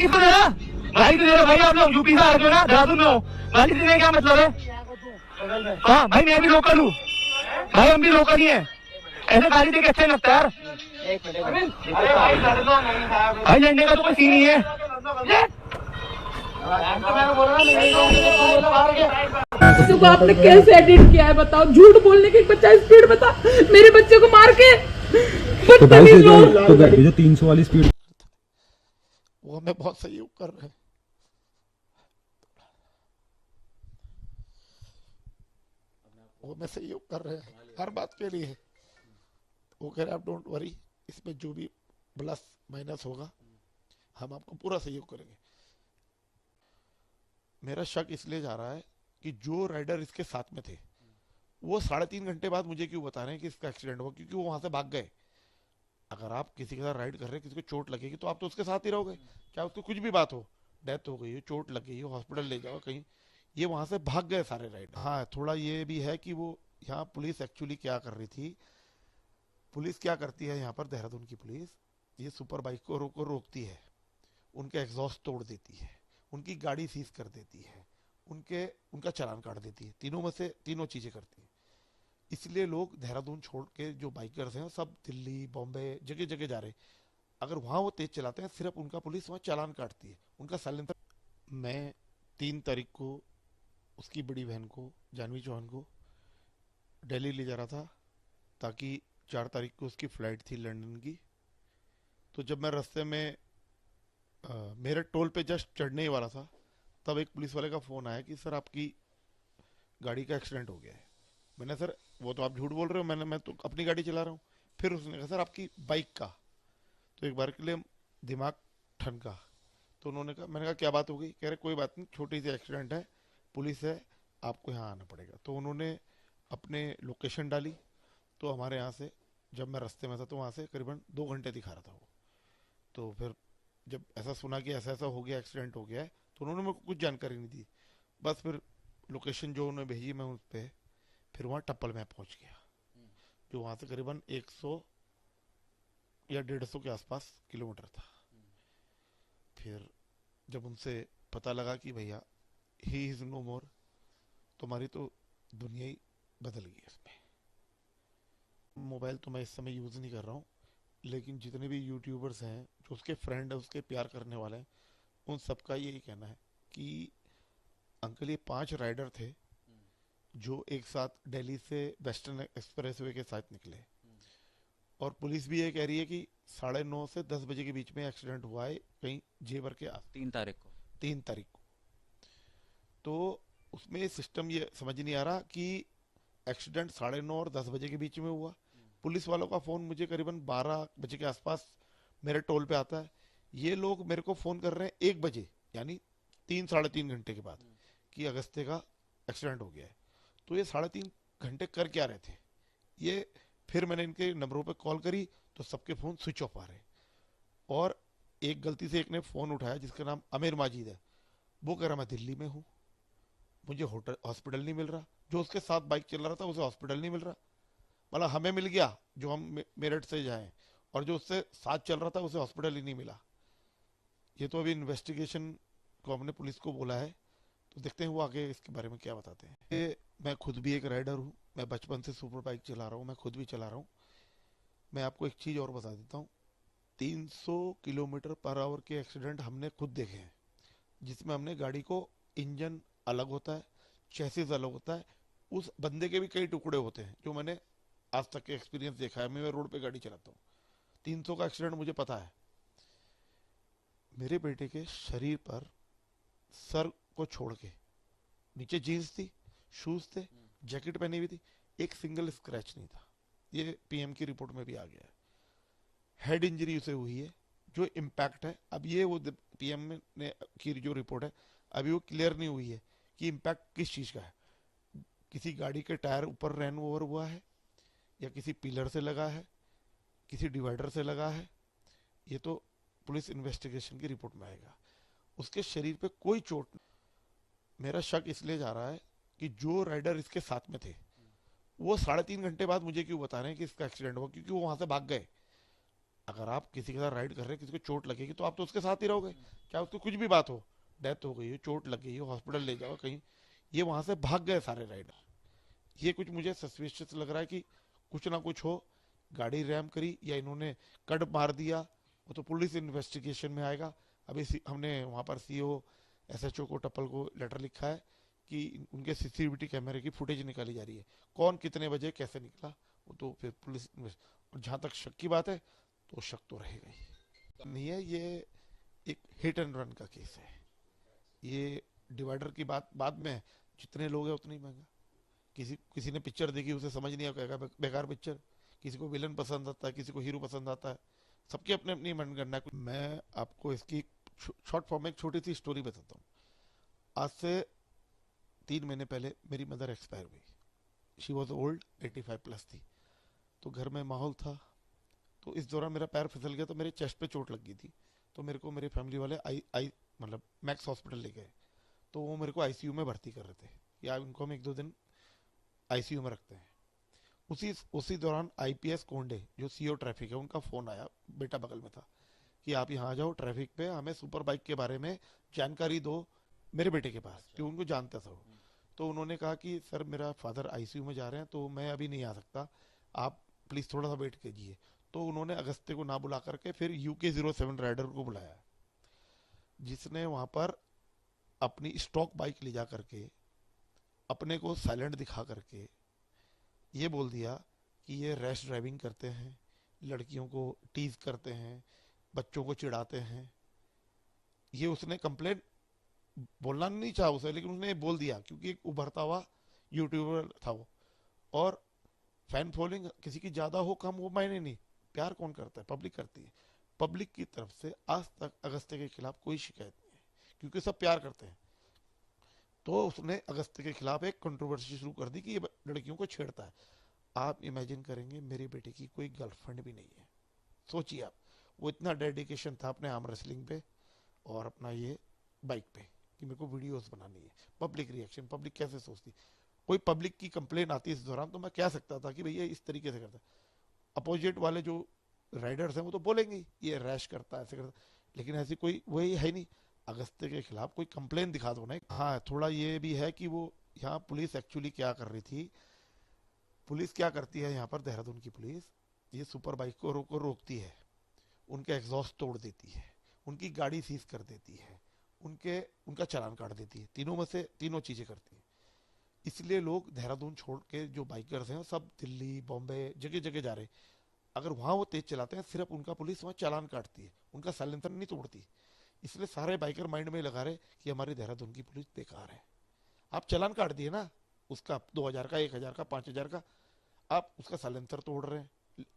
किसको दे रहा? गाड़ी तो दे रहे भाई, आप लोग यूपी से आ रहे हो ना, देहरादून में हो, गाड़ी देने का क्या मतलब है? हाँ भाई, मैं भी लोकल हूँ भाई, हम भी लोकल ही है, ऐसे गाड़ी देके अच्छा नहीं लगता यार भाई, लड़ने का तो कोई सीन ही है। तो आपने कैसे एडिट किया है बताओ? झूठ बोलने की बच्चा स्पीड बता, मेरे बच्चे को मार के तो भाई से जो 300 वाली स्पीड वो हमें बहुत सहयोग कर रहे हैं। वो हमें सहयोग कर रहे हैं हर बात के लिए। वो कह रहे आप डोंट वरी, इसमें जो भी प्लस माइनस होगा हम आपको पूरा सहयोग करेंगे। मेरा शक इसलिए जा रहा है कि जो राइडर इसके साथ में थे वो 3.5 घंटे बाद मुझे क्यों बता रहे हैं कि इसका एक्सीडेंट हुआ, क्योंकि वो वहां से भाग गए। अगर आप किसी के साथ राइड कर रहे हैं, किसी को चोट लगेगी तो आप तो उसके साथ ही रहोगे, क्या उसको कुछ भी बात हो, डेथ हो गई हो, चोट लग गई हो, हॉस्पिटल ले जाओ कहीं, ये वहां से भाग गए सारे राइडर। हाँ, थोड़ा ये भी है कि वो यहाँ पुलिस एक्चुअली क्या कर रही थी, पुलिस क्या करती है यहाँ पर, देहरादून की पुलिस ये सुपर बाइक को रोकती है, उनके एग्जॉस्ट तोड़ देती है, उनकी गाड़ी सीज कर देती है, उनका चालान काट देती है, तीनों में से तीनों चीजें करती है। इसलिए लोग देहरादून छोड़ के जो बाइकर्स हैं सब दिल्ली बॉम्बे जगह जगह जा रहे हैं। अगर वहां वो तेज चलाते हैं सिर्फ उनका पुलिस वहां चालान काटती है, उनका साइलेंसर। मैं 3 तारीख को उसकी बड़ी बहन को, जानवी चौहान को दिल्ली ले जा रहा था, ताकि 4 तारीख को उसकी फ्लाइट थी लंदन की। तो जब मैं रास्ते में मेरे टोल पे जस्ट चढ़ने ही वाला था, तब एक पुलिस वाले का फोन आया कि सर आपकी गाड़ी का एक्सीडेंट हो गया है। मैंने सर वो तो आप झूठ बोल रहे हो, मैं तो अपनी गाड़ी चला रहा हूँ। फिर उसने कहा सर आपकी बाइक का। तो एक बार के लिए दिमाग ठनका। तो उन्होंने कहा, मैंने कहा क्या बात हो गई? कह रहे कोई बात नहीं, छोटी सी एक्सीडेंट है, पुलिस है, आपको यहाँ आना पड़ेगा। तो उन्होंने अपने लोकेशन डाली, तो हमारे यहाँ से, जब मैं रास्ते में था तो वहाँ से करीबन 2 घंटे दिखा रहा था वो। तो फिर जब ऐसा सुना कि ऐसा ऐसा हो गया, एक्सीडेंट हो गया है, तो उन्होंने मेरे को कुछ जानकारी नहीं दी। बस फिर लोकेशन जो उन्होंने भेजी मैं उस पर फिर वहाँ टप्पल में पहुँच गया, जो वहाँ से करीबन 100 या 150 के आसपास किलोमीटर था। फिर जब उनसे पता लगा कि भैया ही इज नो मोर, तो हमारी तो दुनिया ही बदल गई इसमें। मोबाइल तो मैं इस समय यूज़ नहीं कर रहा हूँ, लेकिन जितने भी यूट्यूबर्स हैं जो उसके फ्रेंड है, उसके प्यार करने वाले हैं, उन सबका यही कहना है कि अंकल ये 5 राइडर थे जो एक साथ दिल्ली से वेस्टर्न एक्सप्रेसवे के साथ निकले, और पुलिस भी ये कह रही है कि 9:30 से 10 बजे के बीच में एक्सीडेंट हुआ है कहीं जेवर के आस। 3 तारीख को। तो उसमें सिस्टम ये समझ नहीं आ रहा कि एक्सीडेंट 9:30 और 10 बजे के बीच में हुआ। पुलिस वालों का फोन मुझे करीबन 12 बजे के आसपास मेरे टोल पे आता है, ये लोग मेरे को फोन कर रहे हैं 1 बजे, यानी 3 साढ़े 3 घंटे के बाद, कि अगस्त्य का एक्सीडेंट हो गया है। तो ये 3.5 घंटे कर क्या रहे थे ये? फिर मैंने इनके नंबरों पे कॉल करी तो सबके फोन स्विच ऑफ आ रहे, और एक गलती से एक ने फोन उठाया जिसका नाम आमिर माजिद है, वो कह रहा मैं दिल्ली में हूँ, मुझे होटल हॉस्पिटल नहीं मिल रहा। जो उसके साथ बाइक चल रहा था उसे हॉस्पिटल नहीं मिल रहा, मतलब हमें मिल गया जो हम मेरठ से जाएं, और जो उससे साथ चल रहा था उसे हॉस्पिटल ही नहीं मिला। ये तो अभी इन्वेस्टिगेशन को हमने पुलिस को बोला है, तो देखते हैं वो आगे इसके बारे में क्या बताते हैं। ये मैं खुद भी एक राइडर हूँ, मैं बचपन से सुपर बाइक चला रहा हूँ, मैं खुद भी चला रहा हूँ। मैं आपको एक चीज़ और बता देता हूँ, 300 किलोमीटर पर आवर के एक्सीडेंट हमने खुद देखे हैं, जिसमें हमने गाड़ी को, इंजन अलग होता है, चैसिस अलग होता है, उस बंदे के भी कई टुकड़े होते हैं, जो मैंने आज तक के एक्सपीरियंस देखा है। मैं रोड पे गाड़ी चलाता हूँ, 300 का एक्सीडेंट मुझे पता है। मेरे बेटे के शरीर पर सर को छोड़ के नीचे जीन्स थी, शूज थे, जैकेट पहनी हुई थी, एक सिंगल स्क्रैच नहीं था। ये पीएम की रिपोर्ट में भी आ गया है। हेड इंजरी उसे हुई है, जो इम्पैक्ट है, अब ये वो पीएम ने की जो रिपोर्ट है अभी वो क्लियर नहीं हुई है कि इम्पैक्ट किस चीज का है। किसी गाड़ी के टायर ऊपर रन ओवर हुआ है, या किसी पिलर से लगा है, किसी डिवाइडर से लगा है, ये तो पुलिस इन्वेस्टिगेशन की रिपोर्ट में आएगा। उसके शरीर पे कोई चोट नहीं। मेरा शक इसलिए जा रहा है कि जो राइडर इसके साथ में थे वो 3.5 घंटे बाद मुझे क्यों बता रहे हैं कि इसका एक्सीडेंट हुआ, क्योंकि वो वहां से भाग गए। अगर आप किसी के साथ राइड कर रहे हैं, किसी को चोट लगेगी तो आप तो उसके साथ ही रहोगे, चाहे उसको कुछ भी बात हो, डेथ हो गई हो, चोट लग गई हो, हॉस्पिटल ले जाओ कहीं। ये वहां से भाग गए सारे राइडर। ये कुछ मुझे सस्पिशियस लग रहा है कि कुछ ना कुछ हो, गाड़ी रैम करी या इन्होंने कट मार दिया, वो तो पुलिस इन्वेस्टिगेशन में आएगा। अभी हमने वहाँ पर सीओ एसएचओ को, टप्पल को लेटर लिखा है कि उनके सीसीटीवी कैमरे की फुटेज निकाली जा रही है, कौन कितने बजे कैसे निकला, वो तो फिर पुलिस। और जहाँ तक शक की बात है तो शक तो रहेगा ही नहीं है। ये एक हिट एंड रन का केस है। ये डिवाइडर की बात बाद में है, जितने लोग हैं उतने ही महंगा। किसी ने पिक्चर देखी, उसे समझ नहीं आएगा, बेकार पिक्चर। किसी को विलन पसंद आता है, किसी को हीरो पसंद आता है, सबकी अपने अपनी मनगणना है। मैं आपको इसकी शॉर्ट फॉर्म में एक छोटी सी स्टोरी बताता हूँ। आज से 3 महीने पहले मेरी मदर एक्सपायर हुई। शी वॉज ओल्ड, 85 प्लस थी। तो घर में माहौल था, तो इस दौरान मेरा पैर फिसल गया, तो मेरे चेस्ट पे चोट लग गई थी। तो मेरे को मेरे फैमिली वाले मतलब मैक्स हॉस्पिटल ले गए। तो वो मेरे को आईसीयू में भर्ती कर रहे थे, या उनको हम 1-2 दिन आईसीयू में रखते हैं। उसी दौरान आईपीएस कोंडे, जो सीओ ट्रैफिक है, उनका फोन आया, बेटा बगल में था, कि आप यहाँ आ जाओ ट्रैफिक पे, हमें सुपर बाइक के बारे में जानकारी दो मेरे बेटे के पास, क्योंकि उनको जानता था वो। तो उन्होंने कहा कि सर मेरा फादर आईसीयू में जा रहे हैं, तो मैं अभी नहीं आ सकता, आप प्लीज थोड़ा सा वेट कीजिए। तो उन्होंने अगस्त्य को ना बुला करके फिर UK07 राइडर को बुलाया, जिसने वहां पर अपनी स्टॉक बाइक ले जा करके अपने को साइलेंट दिखा करके ये बोल दिया कि ये रैश ड्राइविंग करते हैं, लड़कियों को टीज करते हैं, बच्चों को चिढ़ाते हैं। ये उसने कंप्लेन बोलना नहीं चाहा उसे, लेकिन उसने बोल दिया, क्योंकि एक उभरता हुआ यूट्यूबर था वो। और फैन फॉलोइंग किसी की ज्यादा हो कम, वो मायने नहीं, प्यार कौन करता है? पब्लिक करती है। पब्लिक की तरफ से आज तक अगस्त्य के खिलाफ कोई शिकायत नहीं है, क्योंकि सब प्यार करते हैं। तो उसने अगस्त्य के खिलाफ एक कंट्रोवर्सी शुरू कर दी कि ये लड़कियों को छेड़ता है। आप इमेजिन करेंगे, मेरे बेटे की कोई गर्लफ्रेंड भी नहीं है। सोचिए आप, वो इतना डेडिकेशन था अपने आर्म रेसलिंग पे और अपना ये बाइक पे, कि मेरे को वीडियोस बनानी है। पब्लिक रिएक्शन, पब्लिक कैसे सोचती, कोई पब्लिक की कंप्लेन आती है इस दौरान, तो मैं कह सकता था कि भैया इस तरीके से करता है। अपोजिट वाले जो राइडर्स हैं वो तो बोलेंगे ये रैश करता है, ऐसे करता है, लेकिन ऐसी कोई वही है नहीं। अगस्त्य के खिलाफ कोई कंप्लेन दिखा दो ना। हाँ, थोड़ा ये भी है कि वो यहाँ पुलिस एक्चुअली क्या कर रही थी, पुलिस क्या करती है यहाँ पर, देहरादून की पुलिस, ये सुपर बाइक को रोकती है, उनके एग्जॉस्ट तोड़ देती है, उनकी गाड़ी सीज कर देती है, उनका चालान काट देती है। तीनों में से तीनों चीजें करती है। इसलिए लोग देहरादून छोड़ के जो बाइकर्स हैं सब दिल्ली, बॉम्बे, जगह जगह जा रहे हैं। अगर वहां वो तेज चलाते हैं, सिर्फ उनका पुलिस वहां चालान काटती है, उनका साइलेंसर नहीं तोड़ती। इसलिए सारे बाइकर माइंड में लगा रहे कि हमारी देहरादून की पुलिस बेकार है। आप चालान काट दिए ना उसका, 2000 का, 1000 का, 5000 का, आप उसका साइलेंसर तोड़ रहे हैं,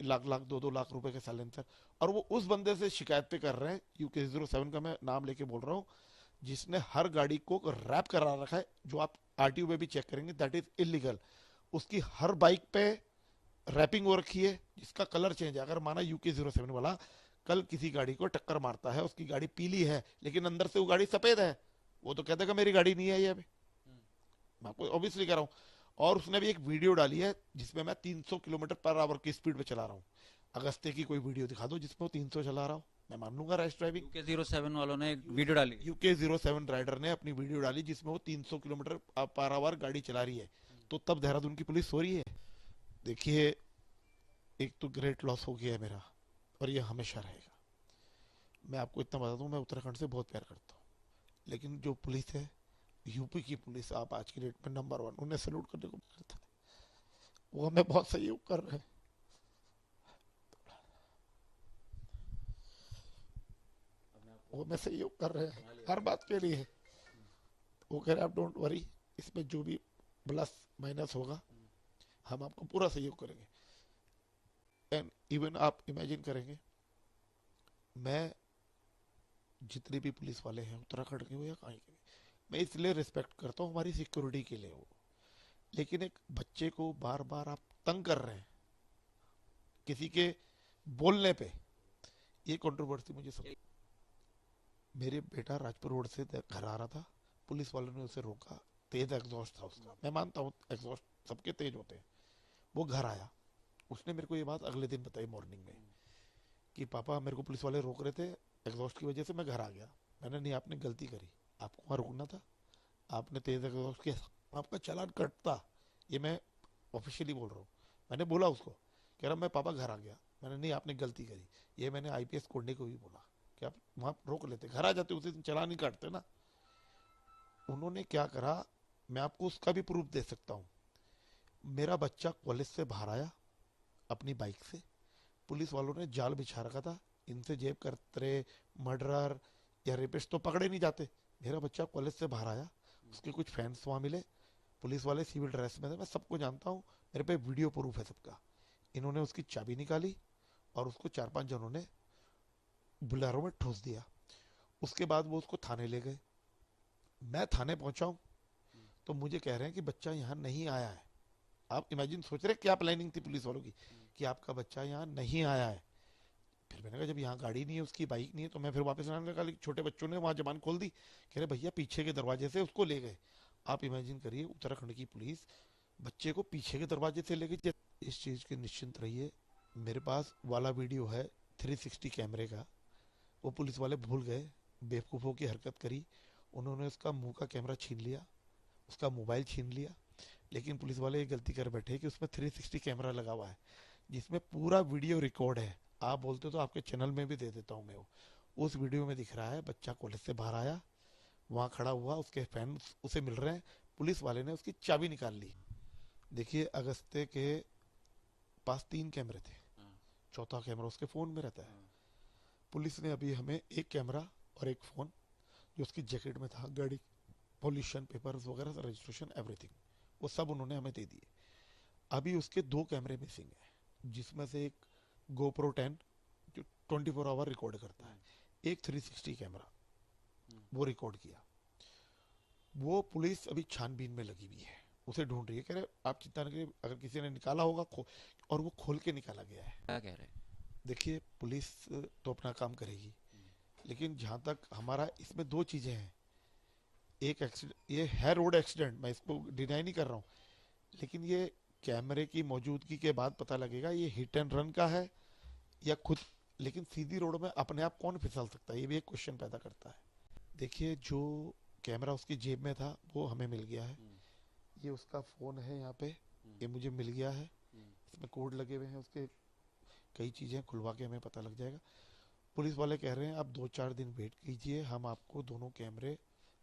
लाख लाख 2-2 लाख रुपए के साइलेंसर। और वो उस बंदे से शिकायत पे कर रहे हैं, UK07 का मैं नाम लेके बोल रहा हूँ, जिसने हर गाड़ी को रैप करा रखा है। जो आप आरटीओ में भी चेक करेंगे, दैट इज इलीगल। उसकी हर बाइक पे रैपिंग हो रखी है, जिसका कलर चेंज है। अगर माना UK07 वाला कल किसी गाड़ी को टक्कर मारता है, उसकी गाड़ी पीली है लेकिन अंदर से वो गाड़ी सफेद है, वो तो कहता है मेरी गाड़ी नहीं है ये अभी। मैं आपको ऑब्वियसली कह रहा हूँ। और उसने भी एक वीडियो डाली है जिसमें मैं 300 किलोमीटर पर आवर की स्पीड पे चला रहा हूँ। अगस्त्य की कोई वीडियो दिखा दो जिसमें वो 300 चला रहा हूँ, मैं मान लूंगा रैश ड्राइविंग। UK07 वालों ने एक वीडियो डाली, UK07 राइडर ने अपनी वीडियो डाली जिसमें वो 300 किलोमीटर पर आवर गाड़ी चला रही है, तो तब देहरादून की पुलिस सो रही है। देखिए, एक तो ग्रेट लॉस हो गया है मेरा, और ये हमेशा रहेगा। मैं आपको इतना बता दूं, मैं उत्तराखंड से बहुत प्यार करता हूँ, लेकिन जो पुलिस है, यूपी की पुलिस, आप आज की डेट में नंबर 1, उन्हें सैल्यूट करने को करता है। वो हमें बहुत सहयोग कर रहे हैं। वो हमें सहयोग कर रहे हैं हर बात के लिए। वो कह रहे हैं आप डोंट वरी, इसमें जो भी प्लस माइनस होगा हम आपको पूरा सहयोग करेंगे। एंड इवन आप इमेजिन करेंगे, मैं जितने भी पुलिस वाले हैं उत्तराखंड के हो या कहीं के, मैं इसलिए रिस्पेक्ट करता हूँ, हमारी सिक्योरिटी के लिए हो। लेकिन एक बच्चे को बार बार आप तंग कर रहे हैं किसी के बोलने पे, ये कंट्रोवर्सी मुझे समझ। मेरे बेटा राजपुर रोड से घर आ रहा था, पुलिस वालों ने उसे रोका, तेज एग्जॉस्ट था उसका, मैं मानता हूँ एग्जॉस्ट सबके तेज होते हैं। वो घर आया, उसने मेरे को ये बात अगले दिन बताई मॉर्निंग में कि पापा मेरे को पुलिस वाले रोक रहे थे एग्जॉस्ट की वजह से, मैं घर आ गया। मैंने नहीं, आपने गलती करी, आपको वहाँ रुकना था, आपने तेज एग्जॉस्ट किया, आपका चालान कटता। ये मैं ऑफिशियली बोल रहा हूँ। मैंने बोला उसको, कह रहा मैं पापा घर आ गया। मैंने नहीं, आपने गलती करी। ये मैंने आईपीएस कोंडे को भी बोला कि आप वहाँ रोक लेते, घर आ जाते, उसी दिन चालान नहीं काटते ना। उन्होंने क्या करा, मैं आपको उसका भी प्रूफ दे सकता हूँ। मेरा बच्चा कॉलेज से बाहर आया अपनी बाइक से, पुलिस वालों ने जाल बिछा रखा था, इनसे जेब कतरे, मर्डरर या रेपिस्ट तो पकड़े नहीं जाते। मेरा बच्चा कॉलेज से बाहर आया, उसके कुछ फ्रेंड्स वहाँ मिले, पुलिस वाले सिविल ड्रेस में थे, मैं सबको जानता हूँ, मेरे पे वीडियो प्रूफ है सबका। इन्होंने उसकी चाबी निकाली और उसको 4-5 जनों ने बुलेरो में ठूस दिया। उसके बाद वो उसको थाने ले गए। मैं थाने पहुंचा हूं तो मुझे कह रहे हैं कि बच्चा यहाँ नहीं आया है। आप इमेजिन सोच रहे क्या प्लानिंग थी पुलिस वालों की कि आपका बच्चा यहाँ नहीं आया है। फिर मैंने कहा जब यहाँ गाड़ी नहीं है, उसकी बाइक नहीं है, तो मैं फिर वापस आने लगा। छोटे बच्चों ने वहाँ जबान खोल दी, कह रहे भैया पीछे के दरवाजे से उसको ले गए। आप इमेजिन करिए, उत्तराखंड की पुलिस बच्चे को पीछे के दरवाजे से ले गई। इस चीज की निश्चिंत रहिए, मेरे पास वाला वीडियो है 360 कैमरे का, वो पुलिस वाले भूल गए, बेवकूफ़ों की हरकत करी। उन्होंने उसका मुंह का कैमरा छीन लिया, उसका मोबाइल छीन लिया, लेकिन पुलिस वाले ये गलती कर बैठे कि उसमें 360 कैमरा लगा हुआ है जिसमें पूरा वीडियो रिकॉर्ड है। आप बोलते तो आपके चैनल में भी दे देता हूँ मैं वो। उस वीडियो में दिख रहा है बच्चा कॉलेज से बाहर आया, वहाँ खड़ा हुआ, उसके फैंस उसे मिल रहे हैं, पुलिस वाले ने उसकी चाबी निकाल ली। देखिए, अगस्ते के पास 3 कैमरे थे, चौथा कैमरा उसके फ़ोन में रहता है। पुलिस ने अभी हमें एक कैमरा और एक फ़ोन जो उसकी जैकेट में था, गाड़ी पॉल्यूशन पेपर्स वगैरह, रजिस्ट्रेशन, एवरीथिंग, वो सब उन्होंने हमें दे दिए। अभी उसके 2 कैमरे मिसिंग है, जिसमें से एक GoPro 10 जो 24 आवर रिकॉर्ड करता है, एक 360 कैमरा वो रिकॉर्ड किया। वो पुलिस अभी छानबीन में लगी हुई है, उसे ढूंढ रही है। कह रहे आप चिंता न करिए, अगर किसी ने निकाला होगा और वो खोल के निकाला गया है। क्या कह रहे हैं? देखिए, पुलिस तो अपना काम करेगी, लेकिन जहाँ तक हमारा इसमें 2 चीज़ें हैं। एक एक्सीडेंट, ये है रोड एक्सीडेंट, मैं इसको डिनाई नहीं कर रहा हूँ, लेकिन ये कैमरे की मौजूदगी के बाद पता लगेगा ये हिट एंड रन का है या खुद। लेकिन सीधी रोड में अपने आप कौन फिसल सकता है, ये भी एक क्वेश्चन पैदा करता है। देखिए, जो कैमरा उसकी जेब में था वो हमें मिल गया है। ये उसका फ़ोन है, यहाँ पे ये मुझे मिल गया है, इसमें कोड लगे हुए हैं उसके, कई चीज़ें खुलवा के हमें पता लग जाएगा। पुलिस वाले कह रहे हैं आप 2-4 दिन वेट कीजिए, हम आपको दोनों कैमरे,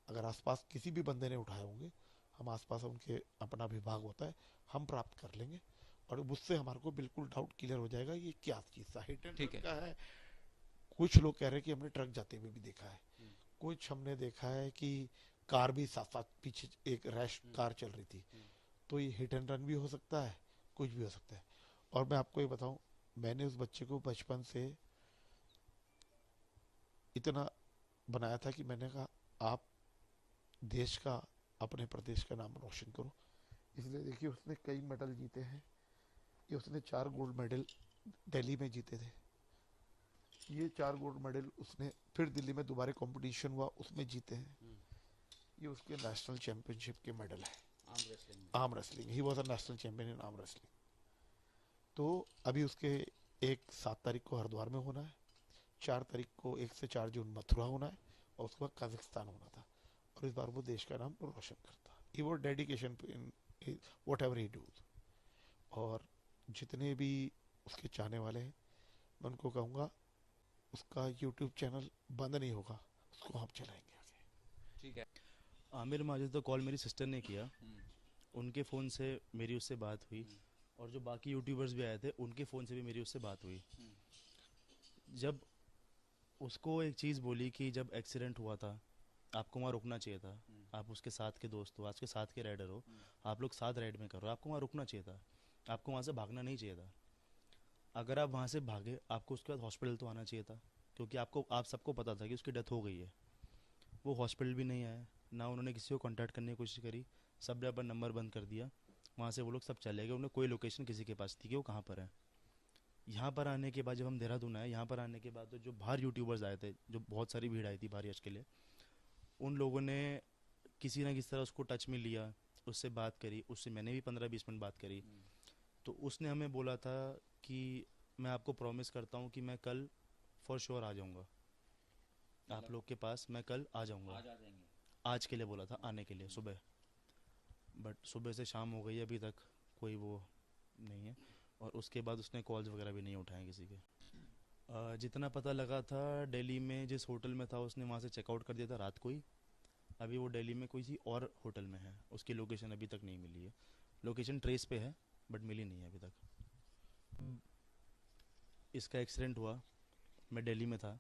अगर आसपास किसी भी बंदे ने उठाए होंगे, हम आसपास उनके अपना विभाग होता है, हम प्राप्त कर लेंगे और उससे हमारे को बिल्कुल डाउट क्लियर हो जाएगा ये क्या चीज़ था, हिट एंड ठीक रन है। का है। कुछ लोग कह रहे हैं कि हमने ट्रक जाते हुए भी देखा है, कुछ हमने देखा है कि कार भी साथ साथ पीछे एक रैश कार चल रही थी। तो ये हिट एंड रन भी हो सकता है, कुछ भी हो सकता है। और मैं आपको ये बताऊं, मैंने उस बच्चे को बचपन से इतना बनाया था कि मैंने कहा आप देश का, अपने प्रदेश का नाम रोशन करो। इसलिए देखिए, उसने कई मेडल जीते हैं। ये उसने 4 गोल्ड मेडल दिल्ली में जीते थे। ये 4 गोल्ड मेडल उसने फिर दिल्ली में दोबारा कंपटीशन हुआ उसमें जीते हैं। ये उसके नेशनल चैंपियनशिप के मेडल है, arm wrestling. He was a national champion in arm wrestling. तो अभी उसके 7 तारीख को हरिद्वार में होना है, 4 तारीख को 1 से 4 जून मथुरा होना है, और उसके बाद कजाकिस्तान होना था। और इस बार वो देश का नाम रोशन करता। ही वो dedication in whatever he does. और जितने भी उसके चाहने वाले हैं, मैं उनको कहूँगा उसका YouTube चैनल बंद नहीं होगा, उसको हम चलाएंगे आगे। ठीक है। आमिर माजिद तो कॉल मेरी सिस्टर ने किया, उनके फ़ोन से मेरी उससे बात हुई, और जो बाकी यूट्यूबर्स भी आए थे उनके फ़ोन से भी मेरी उससे बात हुई। जब उसको एक चीज़ बोली कि जब एक्सीडेंट हुआ था आपको वहाँ रुकना चाहिए था, आप उसके साथ के दोस्त हो, आपके साथ के राइडर हो, आप लोग साथ राइड में कर रहे हो, आपको वहाँ रुकना चाहिए था, आपको वहाँ से भागना नहीं चाहिए था। अगर आप वहाँ से भागे, आपको उसके बाद हॉस्पिटल तो आना चाहिए था, क्योंकि आप सबको पता था कि उसकी डेथ हो गई है। वो हॉस्पिटल भी नहीं आया, ना उन्होंने किसी को कांटेक्ट करने की कोशिश करी, सब ने अपना नंबर बंद कर दिया। वहाँ से वो लोग सब चले गए, उन्हें कोई लोकेशन किसी के पास थी कि वो कहाँ पर है। यहाँ पर आने के बाद जब हम देहरादून आए, यहाँ पर आने के बाद तो जो बाहर यूट्यूबर्स आए थे, जो बहुत सारी भीड़ आई थी बाहर यश के लिए, उन लोगों ने किसी ना किसी तरह उसको टच में लिया, उससे बात करी, उससे मैंने भी 15-20 मिनट बात करी। तो उसने हमें बोला था कि मैं आपको प्रॉमिस करता हूँ कि मैं कल फॉर श्योर आ जाऊंगा आप लोग के पास, मैं कल आ जाऊंगा। आज के लिए बोला था आने के लिए सुबह, बट सुबह से शाम हो गई है, अभी तक कोई वो नहीं है। और उसके बाद उसने कॉल्स वगैरह भी नहीं उठाए किसी के। जितना पता लगा था दिल्ली में जिस होटल में था उसने वहाँ से चेकआउट कर दिया था रात को ही। अभी वो दिल्ली में कोई सी और होटल में है, उसकी लोकेशन अभी तक नहीं मिली है। लोकेशन ट्रेस पे है बट मिली नहीं है अभी तक। इसका एक्सीडेंट हुआ, मैं दिल्ली में था,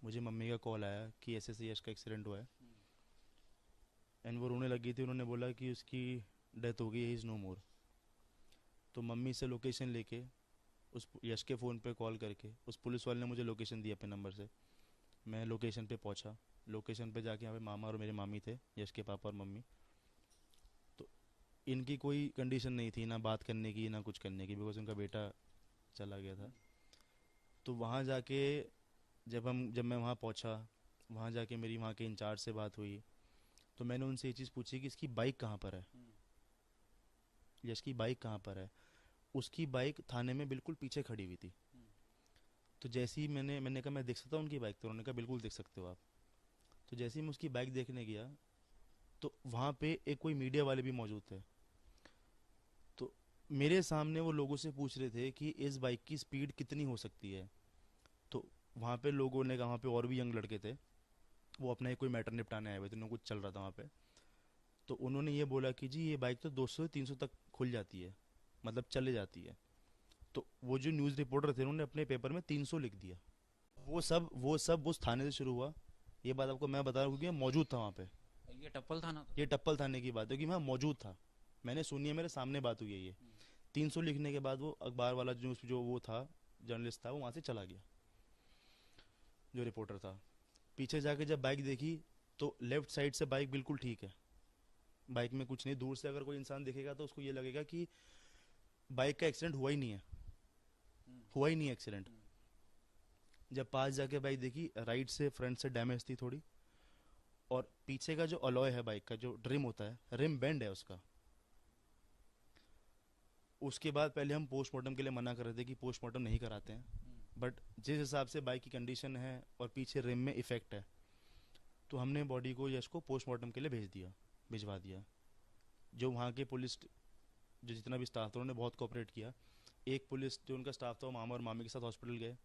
मुझे मम्मी का कॉल आया कि ऐसे यश का एक्सीडेंट हुआ है एंड वो रोने लगी थी। उन्होंने बोला कि उसकी डेथ हो गई, ही इज़ नो मोर। तो मम्मी से लोकेशन लेके उस यश के फ़ोन पे कॉल करके उस पुलिस वाले ने मुझे लोकेशन दी अपने नंबर से। मैं लोकेशन पे पहुंचा। लोकेशन पे जाके यहाँ पे मामा और मेरे मामी थे, यश के पापा और मम्मी। तो इनकी कोई कंडीशन नहीं थी ना बात करने की ना कुछ करने की, बिकॉज उनका बेटा चला गया था। तो वहाँ जाके जब मैं वहाँ पहुँचा, वहाँ जाके मेरी वहाँ के इंचार्ज से बात हुई। तो मैंने उनसे ये चीज़ पूछी कि इसकी बाइक कहाँ पर है, यश की बाइक कहाँ पर है। उसकी बाइक थाने में बिल्कुल पीछे खड़ी हुई थी। तो जैसे ही मैंने कहा मैं देख सकता हूँ उनकी बाइक, तो उन्होंने कहा बिल्कुल देख सकते हो आप। तो जैसे ही मैं उसकी बाइक देखने गया तो वहाँ पे एक कोई मीडिया वाले भी मौजूद थे। तो मेरे सामने वो लोगों से पूछ रहे थे कि इस बाइक की स्पीड कितनी हो सकती है। तो वहाँ पे लोगों ने कहा, वहाँ पे और भी यंग लड़के थे, वो अपना एक कोई मैटर निपटाने आए हुए थे, कुछ चल रहा था वहाँ पे। तो उन्होंने ये बोला कि जी ये बाइक तो 200-300 तक खुल जाती है, मतलब चले जाती है। तो वो जो न्यूज़ रिपोर्टर थे उन्होंने अपने पेपर में 300 लिख दिया। वो सब उस थाने से शुरू हुआ। ये बात आपको मैं बता रहा हूँ क्योंकि मैं मौजूद था वहाँ पे। ये टप्पल थाना था? ये टप्पल थाने की बात है कि मैं मौजूद था, मैंने सुनी है, मेरे सामने बात हुई है ये। 300 लिखने के बाद वो अखबार वाला जो वो था, जर्नलिस्ट था, वो वहाँ से चला गया, जो रिपोर्टर था। पीछे जाके जब बाइक देखी तो लेफ्ट साइड से बाइक बिल्कुल ठीक है, बाइक में कुछ नहीं। दूर से अगर कोई इंसान देखेगा तो उसको ये लगेगा कि बाइक का एक्सीडेंट हुआ ही नहीं है, एक्सीडेंट। जब पास जाके बाइक देखी, राइट से फ्रंट से डैमेज थी थोड़ी, और पीछे का जो अलॉय है बाइक का, जो रिम होता है, रिम बेंड है उसका। उसके बाद पहले हम पोस्टमार्टम के लिए मना कर रहे थे कि पोस्टमार्टम नहीं कराते हैं, बट जिस हिसाब से बाइक की कंडीशन है और पीछे रिम में इफेक्ट है, तो हमने बॉडी को यश को पोस्टमार्टम के लिए भिजवा दिया। जो वहाँ के पुलिस जो जितना भी स्टाफ था उन्होंने बहुत कोऑपरेट किया। एक पुलिस जो उनका स्टाफ था वो मामा और मामी के साथ हॉस्पिटल गए।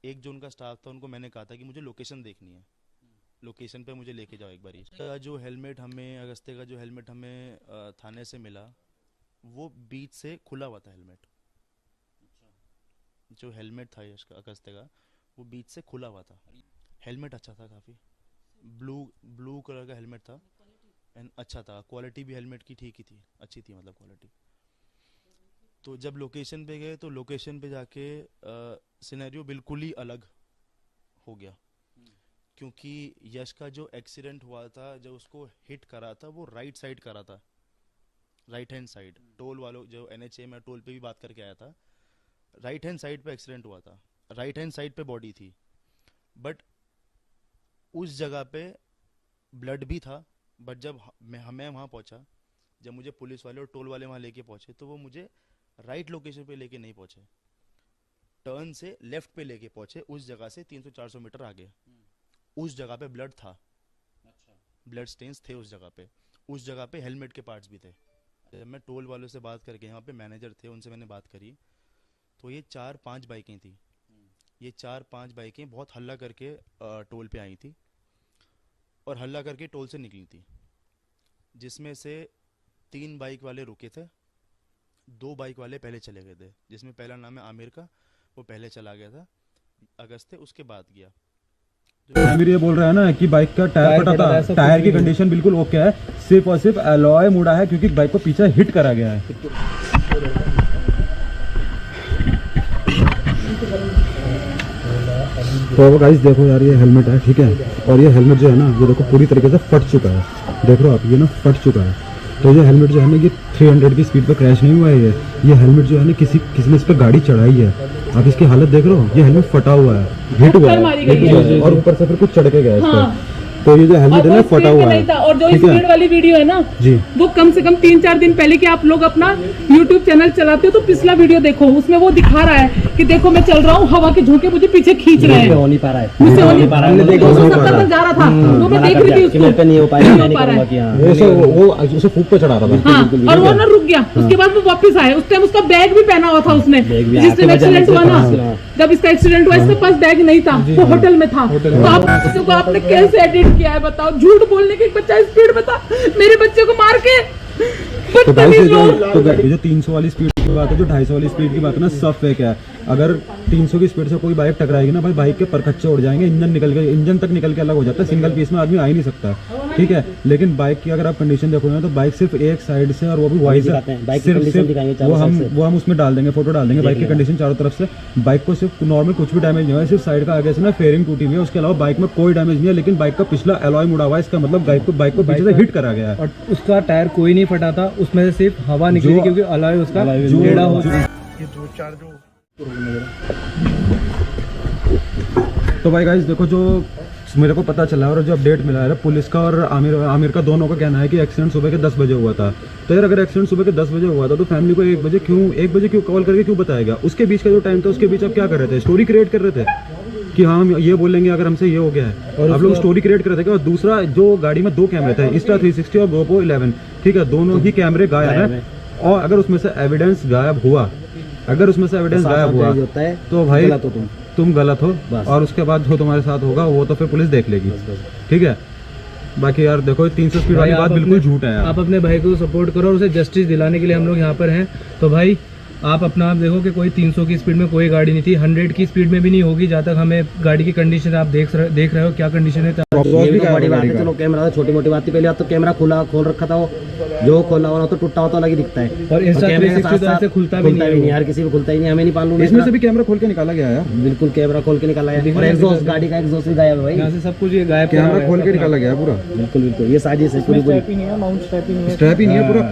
एक जो उनका स्टाफ था उनको मैंने कहा था कि मुझे लोकेशन देखनी है, लोकेशन पे मुझे लेके जाओ एक बारी। जो हेलमेट हमें अगस्ते का जो हेलमेट हमें थाने से मिला, वो बीच से खुला हुआ था हेलमेट। जो हेलमेट था यश का अगस्ते का, वो बीच से खुला हुआ था। हेलमेट अच्छा था, काफ़ी ब्लू कलर का हेलमेट था एंड अच्छा था। क्वालिटी भी हेलमेट की ठीक ही थी, अच्छी थी मतलब क्वालिटी। तो जब लोकेशन पे गए तो लोकेशन पे जाके सिनेरियो बिल्कुल ही अलग हो गया, क्योंकि यश का जो एक्सीडेंट हुआ था, जब उसको हिट करा था वो राइट साइड करा था, राइट हैंड साइड। टोल वालों जो NHA में टोल पे भी बात करके आया था, राइट हैंड साइड पे एक्सीडेंट हुआ था, राइट हैंड साइड पे बॉडी थी। बट उस जगह पे ब्लड भी था। बट जब मैं वहाँ पहुँचा, जब मुझे पुलिस वाले और टोल वाले वहाँ लेके पहुँचे, तो वो मुझे राइट लोकेशन पे लेके नहीं पहुँचे, टर्न से लेफ्ट पे लेके पहुँचे। उस जगह से 300-400 मीटर आगे उस जगह पे ब्लड था, ब्लड स्टेन्स थे उस जगह पे। उस जगह पे हेलमेट के पार्ट्स भी थे। जब मैं टोल वालों से बात करके, यहाँ पे मैनेजर थे, उनसे मैंने बात करी, तो ये 4-5 बाइकें थी। ये 4-5 बाइकें बहुत हल्ला करके टोल पे आई थी और हल्ला करके टोल से निकली थी, जिसमें से 3 बाइक वाले रुके थे, 2 बाइक वाले पहले चले गए थे। जिसमें पहला नाम है आमिर का, वो पहले चला गया था, अगस्ते उसके बाद गया। आमिर ये बोल रहा है ना कि बाइक का टायर फटा था, टायर की कंडीशन बिल्कुल ओके है, सिर्फ और सिर्फ अलॉय मुड़ा है क्योंकि बाइक को पीछे हिट करा गया है। तो गाइस देखो यार, ये हेलमेट है, ठीक है, और ये हेलमेट जो है ना, ये देखो पूरी तरीके से फट चुका है, देख रहे हो आप, ये ना फट चुका है। तो ये हेलमेट जो है ना, ये 300 की स्पीड पे क्रैश नहीं हुआ है। ये हेलमेट जो है ना, किसी ने इस पे गाड़ी चढ़ाई है। आप इसकी हालत देख रहे हो, ये हेलमेट फटा हुआ है, हिट हुआ है, और ऊपर से फिर कुछ चढ़ के गया इस पे। तो ये जो हेलमेट है ना, फटा हुआ है। और जो स्पीड वाली वीडियो है ना जी, वो कम से कम 3-4 दिन पहले कि आप लोग अपना YouTube चैनल चलाते हो तो पिछला वीडियो देखो, उसमें वो दिखा रहा है कि देखो मैं चल रहा हूँ, हवा के झोंके मुझे पीछे खींच रहे हैं, हो नहीं पा रहा है, मुझसे हो नहीं पा रहा है। 270 तक जा रहा था, वो मैं देख रही थी उसको, मेरे पे नहीं हो पाएगा, मैं नहीं पा रहा करूंगा है। कि हाँ वो उसे फूक पे चढ़ा रहा था। हाँ, और वो ना रुक गया। उसके बाद वो वापस आए, उस टाइम उसका बैग भी पहना हुआ था उसने, जिस टाइम एक्सीडेंट हुआ ना, जब इसका एक्सीडेंट हुआ इसके पास बैग नहीं था, वो होटल में था। तो आप बच्चों को आपने कैसे एडिट किया है बताओ? झूठ बोलने के, एक बच्चा स्पीड में था, मेरे बच्चे को मार के। तो गाइस ये जो 300 वाली स्पीड की बात है, जो 250 वाली स्पीड की बात है ना, सब फेक है। अगर 300 की स्पीड से कोई बाइक टकराएगी ना भाई, बाइक के परखच्चे उड़ जाएंगे, इंजन तक निकल के अलग हो जाता है, सिंगल पीस में आदमी आ ही नहीं सकता, ठीक है। लेकिन बाइक की अगर आप कंडीशन देखोगे ना, तो बाइक सिर्फ एक साइड से, और वो भी वाइज वो हम उसमें डाल देंगे, फोटो डाल देंगे बाइक की कंडीशन चारों तरफ से। बाइक को सिर्फ नॉर्मल कुछ भी डैमेज नहीं हुआ है, सिर्फ साइड का आगे से ना फेयरिंग टूटी हुई है, उसके अलावा बाइक में कोई डैमेज नहीं है। लेकिन बाइक का पिछला एलॉय मुड़ा हुआ है, इसका मतलब बाइक को पीछे से हिट करा गया है। और उसका टायर कोई नहीं फटा था, उसमें से सिर्फ हवा निकली थी, क्योंकि अलॉय उसका टेढ़ा हो चुका। तो भाई गाइस देखो, जो मेरे को पता चला और जो अपडेट मिला है पुलिस का और आमिर का दोनों का कहना है कि एक्सीडेंट सुबह के 10 बजे हुआ था। तो यार अगर एक्सीडेंट सुबह के 10 बजे हुआ था तो फैमिली को 1 बजे क्यों कॉल करके क्यों बताया गया? उसके बीच का जो टाइम था, उसके बीच आप क्या कर रहे थे? स्टोरी क्रिएट कर रहे थे कि हाँ हम ये बोलेंगे अगर हमसे ये हो गया है, और आप लोग स्टोरी क्रिएट कर रहे थे। और दूसरा, जो गाड़ी में 2 कैमरे थे, इंस्टा 360 और GoPro 11, ठीक है, दोनों ही कैमरे गायब है। और अगर उसमें से एविडेंस गायब हुआ, तो भाई तुम गलत हो, और उसके बाद जो तुम्हारे साथ होगा वो तो फिर पुलिस देख लेगी, ठीक है। बाकी यार देखो, 300 स्पीड वाली बात बिल्कुल झूठ है यार। आप अपने भाई को सपोर्ट करो और उसे जस्टिस दिलाने के लिए हम लोग यहाँ पर हैं। तो भाई आप अपना आप देखो कि कोई 300 की स्पीड में कोई गाड़ी नहीं थी, 100 की स्पीड में भी नहीं होगी, जहाँ तक हमें गाड़ी की कंडीशन आप देख रहे हो क्या कंडीशन है। ये भी तो बड़ी बात है, चलो कैमरा तो छोटी मोटी बात थी। पहले बात तो कैमरा खोल रखा था, वो जो खोला हुआ तो टूटा हुआ तो अलग ही दिखता है। और इंस्टा 360 तो ऐसे खुलता भी नहीं यार, किसी भी खुलता ही नहीं, हमें नहीं मालूम। इसमें से भी कैमरा खोल के निकाला गया है, बिल्कुल कैमरा खोल के निकाला गया। और एग्जॉस्ट, गाड़ी का एग्जॉस्ट भी गायब है भाई, यहाँ से सब कुछ ये गायब, कैमरा खोल के निकाला गया है पूरा। बिल्कुल ये साजिश है पूरी। स्ट्रैप ही नहीं है, माउंट स्ट्रैप ही नहीं है, स्ट्रैप ही नहीं है पूरा।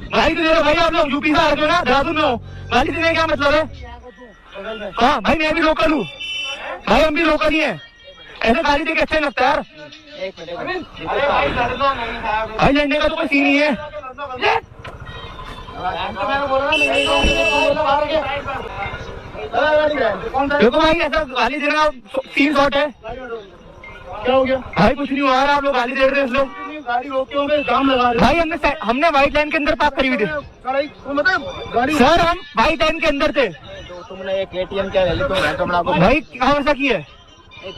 गाड़ी तो दे रहे भाई, आप लोग यूपी से आ रहे हो ना, देहरादून में हो, गाड़ी देने का क्या मतलब है? हाँ भाई, मैं भी लोकल हूँ भाई, हम भी लोकल ही हैं। ऐसे गाड़ी देके अच्छा नहीं लगता यार भाई, लड़ने का तो कोई सीन ही है। देखो भाई, ऐसा गाली देना 3 शॉट है, क्या हो गया भाई? कुछ नहीं हुआ, आप लोग गाली दे रहे हैं, लोग गाड़ी रोके होंगे, जाम लगा रहे भाई। हमने व्हाइट लाइन के अंदर पार्क करी हुई थी सर, हम व्हाइट लाइन के अंदर थे। तुमने एक ATM क्या ले ली तुम भाई कहाँ ऐसा किया है?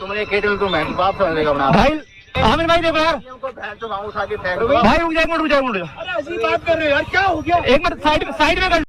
तुमने एक ATM तुम बाप समझेगा भाई। आमिर भाई देखो यार, उठा के फेंक भाई रुक जाए, रुक जाए, अरे ऐसी बात कर रहे हो यार, क्या हो गया? एक मिनट साइड में कर